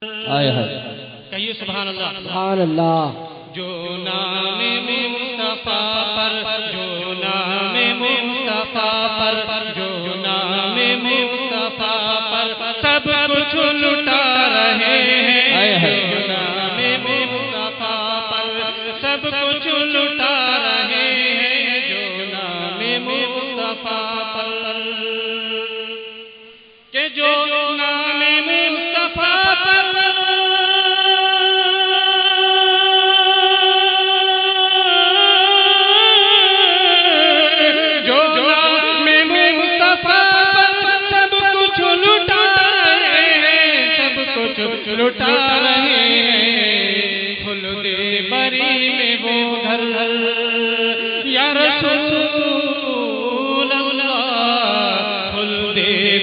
آئے ہے کہیے سبحان اللہ سبحان اللہ جو نام مصطفیٰ پر جو نام مصطفیٰ پر جو نام مصطفیٰ پر سب کچھ لٹا رہے ہیں جو نام مصطفیٰ پر سب کچھ لٹا رہے ہیں جو نام مصطفیٰ پر کہ جو نام مصطفیٰ پر لٹا رہے ہیں خلد بری میں وہ گھر یا رسول اللہ خلد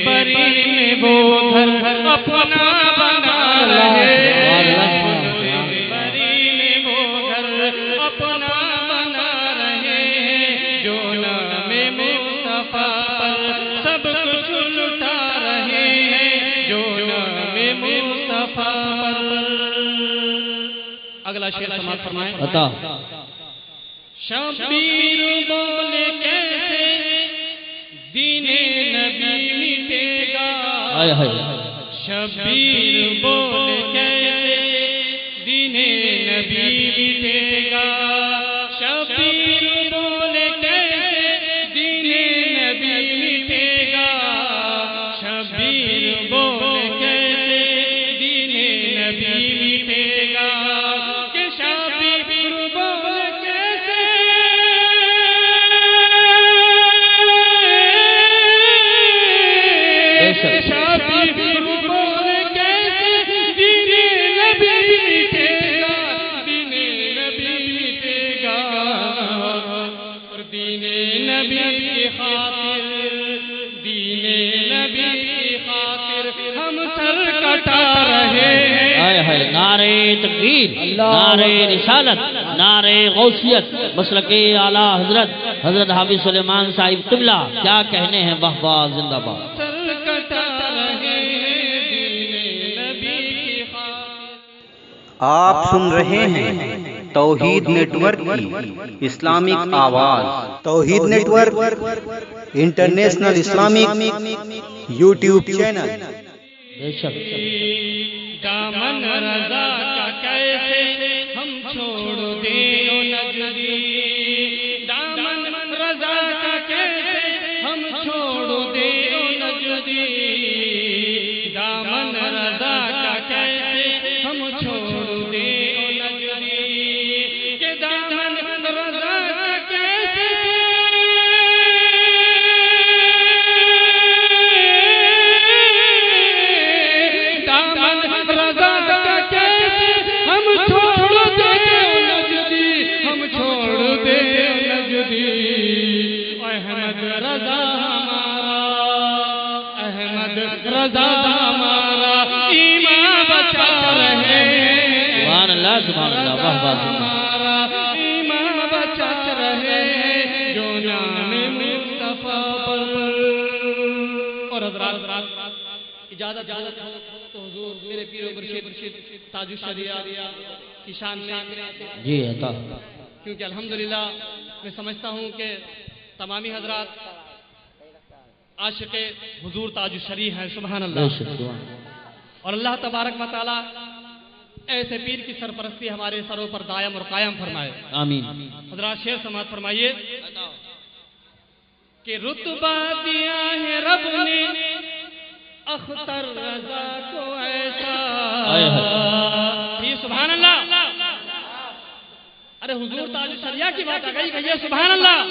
بری میں وہ گھر اپنا بنا رہے ہیں خلد بری میں وہ گھر اپنا بنا رہے ہیں جو نام مصطفیٰ پر سب کچھ لٹا رہے ہیں جو نام مصطفیٰ پر اگلا شعر سماعت فرمائیں عطا شبیر بولے کیسے دین نبی مٹے گا آئے ہے شبیر بولے کیسے دین نبی مٹے گا شبیر بولے کیسے دین نبی مٹے گا شبیر بولے کیسے دین نبی مٹے گا کہ شبیر بولے کیسے شبیر بولے کیسے دین نبی مٹے گا دین نبی مٹے گا اور دین نبی کی خاطر دین نبی کی خاطر ہم سر کٹا رہے ہیں آئے ہے نعرہ تکبیر نعرہ رسالت نعرہ غوثیت مسلک اعلیٰ حضرت حافظ سلیمان صاحب قبلہ کیا کہنے ہیں واہ واہ زندہ باد سر کٹا رہے ہیں دین نبی کی خاطر آپ سن رہے ہیں توحید نیٹ ورک کی اسلامک آواز Tauheed network international Islamic YouTube channel بے شک دامن رضا کا کیسے ہم چھوڑ دیں او نجدی دامن رضا کا کیسے ہم چھوڑ دیں او نجدی دامن رضا کا کیسے ہم چھوڑ دیں او نجدی کہ دامن رضا کا کیسے رضا ہمارا ایمان بچا رہے ہیں سبحان اللہ سبحان اللہ واہ واہ ہمارا ایمان بچا رہے ہیں جو نام مصطفیٰ پر اور حضرات اجازت ہو تو حضور میرے پیر و مرشد تاج الشریعہ کی شان میں جی عطا کیونکہ الحمدللہ میں سمجھتا ہوں کہ تمامی حضرات عاشق حضور تاج الشریعہ ہیں سبحان بے اللہ شک اور اللہ تبارک و تعالی ایسے پیر کی سرپرستی ہمارے سروں پر دائم اور قائم فرمائے آمین حضرات شعر سماعت فرمائیے کہ رتبہ دیا ہے رب نے اختر رضا کو ایسا آئے ہے یہ سبحان اللہ ارے حضور تاج الشریعہ کی بات آ گئی کہیے سبحان اللہ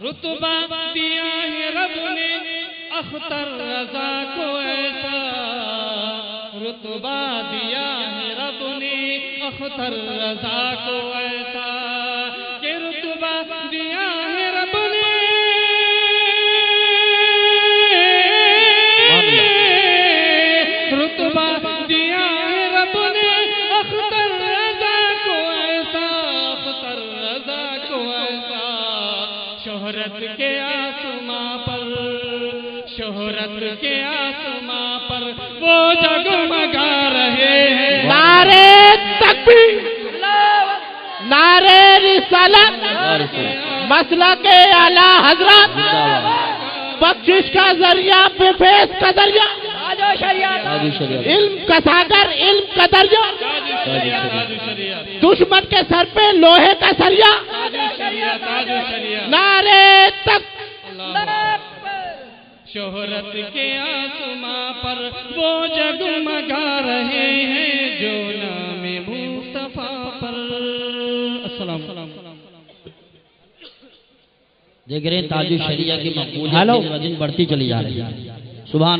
رتبہ دیا ہے رب نے اختر رضا کو ایسا رتبہ دیا ہے رب نے اختر رضا کو ایسا کہ رتبہ دیا ہے رب نے رتبہ دیا ہے رب نے اختر رضا کو ایسا اختر رضا کو ایسا شہرت کے آسماں پر شہرت کے آسماں پر وہ جگمگا تکبیر، نعرے رسالت، مسلک اعلی حضرت، بخشش کا ذریعہ، فیض کا ذریعہ، علم کا ساگر، علم کا درجہ، دشمن کے سر پہ لوہے کا سریا، نعرے تک شہرت کے آسماں پر وہ جگمگا رہے ہیں جو نام مصطفیٰ پر۔ السلام۔ دیکھ رہے ہیں تاج الشریعہ کی مقبولیت دن بدن بڑھتی چلی جا رہی ہے۔ سبحان